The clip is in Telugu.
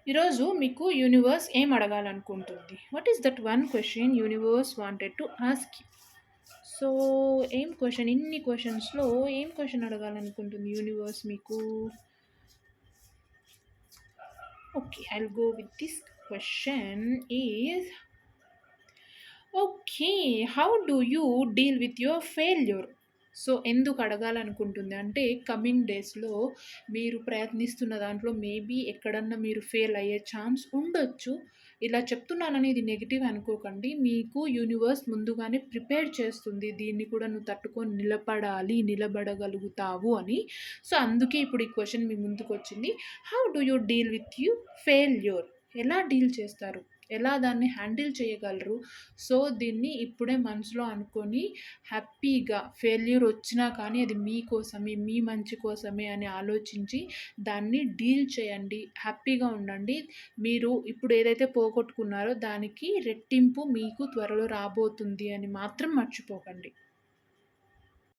ఈరోజు మీకు యూనివర్స్ ఏం అడగాలనుకుంటుంది? What is that one question universe wanted to ask you? So, ఏం క్వెషన్ ఇన్ని క్వెషన్స్‌లో ఏం క్వెషన్ అడగాలనుకుంటుంది యూనివర్స్ మీకు? Okay. I'll go with this question is okay. How do you deal with your failure? So, ఎందుకు అడగాలనుకుంటుంది అంటే, కమింగ్ డేస్‌లో మీరు ప్రయత్నిస్తున్న దాంట్లో మేబీ ఎక్కడన్నా మీరు ఫెయిల్ అయ్యే ఛాన్స్ ఉండొచ్చు. ఇలా చెప్తున్నానని ఇది నెగెటివ్ అనుకోకండి. మీకు యూనివర్స్ ముందుగానే ప్రిపేర్ చేస్తుంది. దీన్ని కూడా నువ్వు తట్టుకొని నిలబడాలి, నిలబడగలుగుతావు అని. సో, అందుకే ఇప్పుడు ఈ క్వెషన్ మీ ముందుకొచ్చింది. How do you deal with failure? ఎలా డీల్ చేస్తారు? ఎలా దాన్ని హ్యాండిల్ చేయగలరు? సో, దీన్ని ఇప్పుడే మనసులో అనుకోని హ్యాపీగా ఫెయిల్యూర్ వచ్చినా కానీ అది మీకోసమే, మీ మంచి కోసమే అని ఆలోచించి దాన్ని డీల్ చేయండి. హ్యాపీగా ఉండండి. మీరు ఇప్పుడు ఏదైతే పోగొట్టుకున్నారో దానికి రెట్టింపు మీకు త్వరలో రాబోతుంది అని మాత్రం మర్చిపోకండి.